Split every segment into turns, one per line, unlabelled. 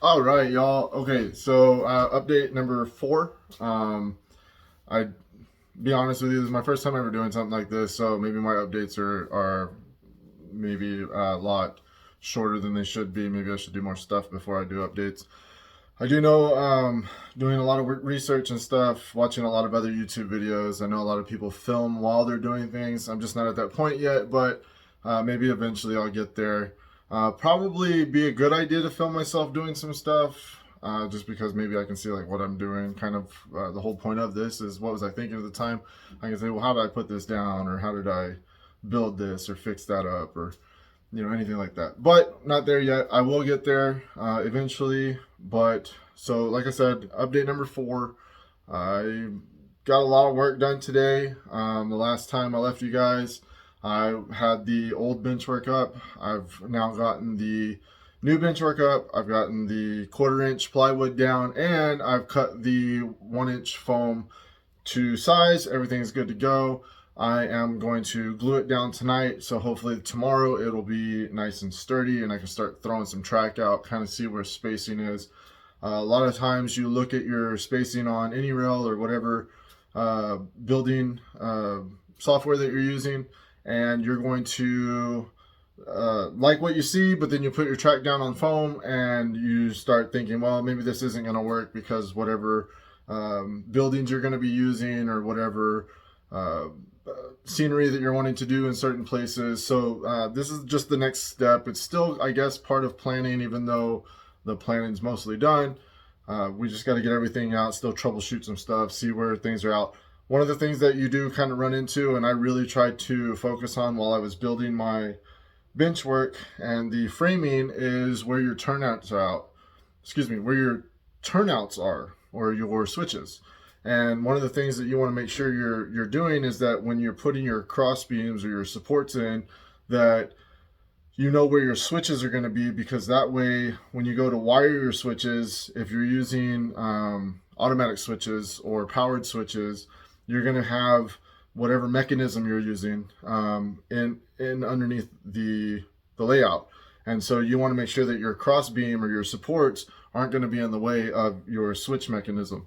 All right, y'all. Okay, so update number four. I be honest with you, this is my first time ever doing something like this, so maybe my updates are maybe a lot shorter than they should be. Maybe I should do more stuff before I do updates. I do know doing a lot of research and stuff, watching a lot of other YouTube videos. I know a lot of people film while they're doing things. I'm just not at that point yet, but maybe eventually I'll get there. Probably be a good idea to film myself doing some stuff, just because maybe I can see like what I'm doing. Kind of the whole point of this is what was I thinking at the time. I can say, well, how did I put this down, or how did I build this, or fix that up, or anything like that. But not there yet. I will get there eventually. But so, like I said, update number four. I got a lot of work done today. The last time I left you guys, I had the old bench work up. I've now gotten the new bench work up. I've gotten the 1/4 inch plywood down, and I've cut the 1 inch foam to size. Everything's good to go. I am going to glue it down tonight, so hopefully tomorrow it'll be nice and sturdy and I can start throwing some track out, kind of see where spacing is. A lot of times you look at your spacing on AnyRail or whatever building software that you're using, and you're going to like what you see, but then you put your track down on foam and you start thinking, well, maybe this isn't going to work because whatever buildings you're going to be using, or whatever scenery that you're wanting to do in certain places. So this is just the next step. It's still, I guess, part of planning, even though the planning's mostly done. We just got to get everything out, still troubleshoot some stuff, see where things are out. One of the things that you do kind of run into, and I really tried to focus on while I was building my bench work and the framing, is where your turnouts are out. Excuse me, where your turnouts are, or your switches. And one of the things that you want to make sure you're doing is that when you're putting your cross beams or your supports in, that you know where your switches are going to be, because that way when you go to wire your switches, if you're using automatic switches or powered switches, you're going to have whatever mechanism you're using in underneath the layout. And so you want to make sure that your cross beam or your supports aren't going to be in the way of your switch mechanism.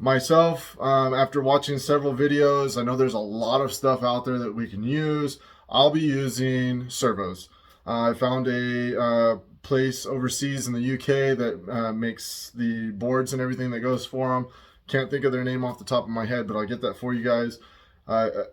Myself, after watching several videos, I know there's a lot of stuff out there that we can use. I'll be using servos. I found a place overseas in the UK that makes the boards and everything that goes for them. Can't think of their name off the top of my head, but I'll get that for you guys.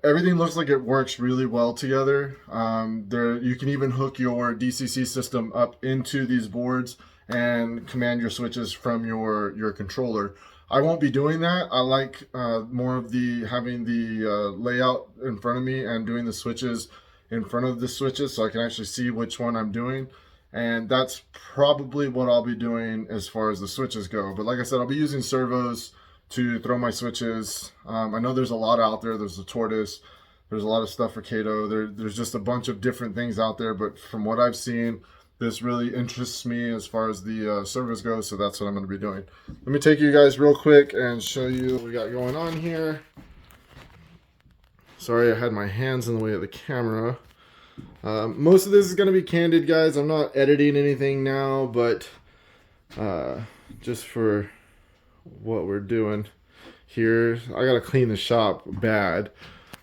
Everything looks like it works really well together. You can even hook your DCC system up into these boards and command your switches from your controller. I won't be doing that. I like more of having the layout in front of me and doing the switches in front of the switches, so I can actually see which one I'm doing. And that's probably what I'll be doing as far as the switches go. But like I said, I'll be using servos to throw my switches. I know there's a lot out there. There's the Tortoise. There's a lot of stuff for Kato. There's just a bunch of different things out there. But from what I've seen, this really interests me as far as the servos go. So that's what I'm going to be doing. Let me take you guys real quick and show you what we got going on here. Sorry, I had my hands in the way of the camera. Most of this is going to be candid, guys. I'm not editing anything now, but just for what we're doing here, I got to clean the shop bad.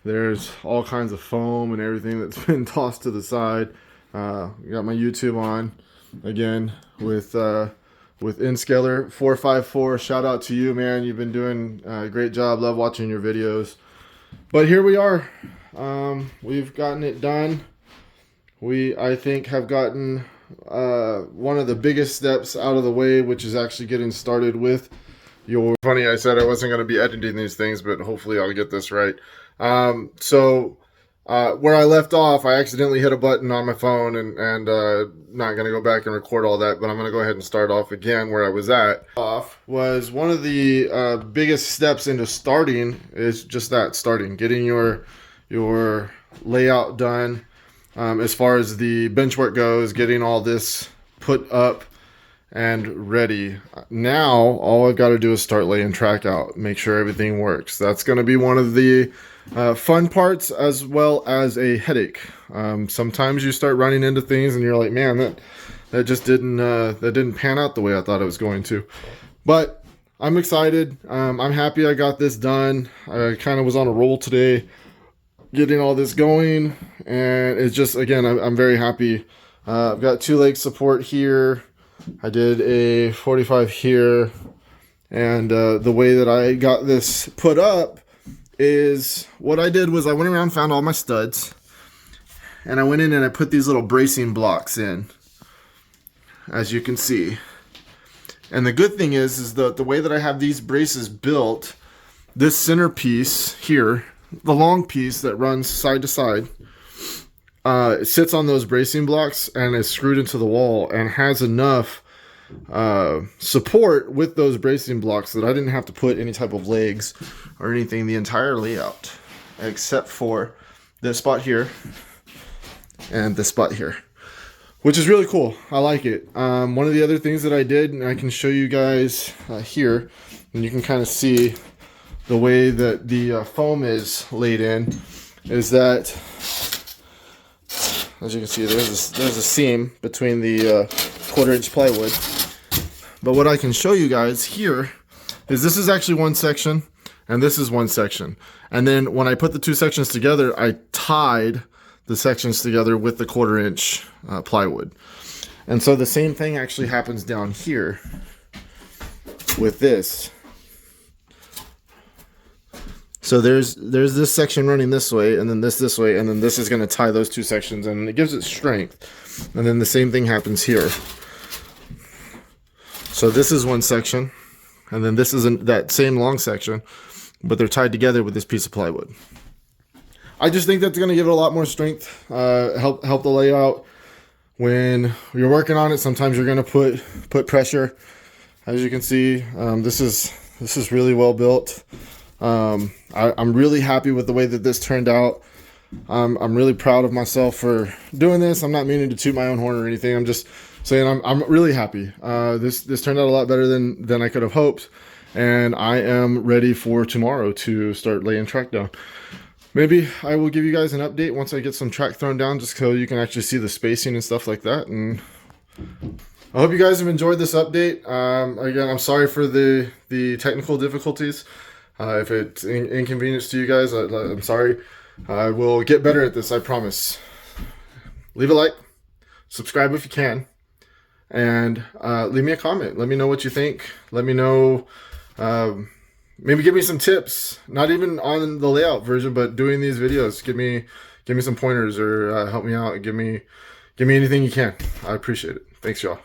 There's all kinds of foam and everything that's been tossed to the side. Got my YouTube on again with Inscaler 454. Shout out to you, man. You've been doing a great job. Love watching your videos. But here we are. We've gotten it done. I think, have gotten one of the biggest steps out of the way, which is actually getting started with your... Funny, I said I wasn't going to be editing these things, but hopefully I'll get this right. So where I left off, I accidentally hit a button on my phone, and not going to go back and record all that, but I'm going to go ahead and start off again where I was at. Was one of the biggest steps into starting is just that, starting, getting your layout done. As far as the bench work goes, getting all this put up and ready. Now, all I've got to do is start laying track out, make sure everything works. That's going to be one of the fun parts, as well as a headache. Sometimes you start running into things and you're like, man, that just didn't pan out the way I thought it was going to. But I'm excited. I'm happy I got this done. I kind of was on a roll today, getting all this going, and it's just, again, I'm very happy. I've got 2 leg support here. I did a 45 here, and the way that I got this put up is, what I did was I went around, found all my studs, and I went in and I put these little bracing blocks in, as you can see. And the good thing is the way that I have these braces built, this center piece here, the long piece that runs side to side, it sits on those bracing blocks and is screwed into the wall and has enough support with those bracing blocks that I didn't have to put any type of legs or anything the entire layout, except for this spot here and this spot here, which is really cool. I like it. One of the other things that I did, and I can show you guys here, and you can kind of see the way that the foam is laid in, is that, as you can see, there's a seam between the 1/4-inch plywood. But what I can show you guys here is this is actually one section, and this is one section. And then when I put the 2 sections together, I tied the sections together with the 1/4-inch plywood. And so the same thing actually happens down here with this. So there's this section running this way, and then this way, and then this is going to tie those 2 sections, and it gives it strength. And then the same thing happens here. So this is one section, and then this isn't that same long section, but they're tied together with this piece of plywood. I just think that's going to give it a lot more strength, help the layout. When you're working on it, sometimes you're going to put pressure. As you can see, this is really well built. I'm really happy with the way that this turned out. I'm really proud of myself for doing this. I'm not meaning to toot my own horn or anything. I'm just saying I'm really happy. This turned out a lot better than I could have hoped, and I am ready for tomorrow to start laying track down. Maybe I will give you guys an update once I get some track thrown down, just so you can actually see the spacing and stuff like that. And I hope you guys have enjoyed this update. Again, I'm sorry for the technical difficulties. If it's inconvenience to you guys, I'm sorry. I will get better at this, I promise. Leave a like, subscribe if you can, and leave me a comment. Let me know what you think. Let me know, maybe give me some tips, not even on the layout version, but doing these videos. Give me some pointers, or help me out. Give me anything you can. I appreciate it. Thanks, y'all.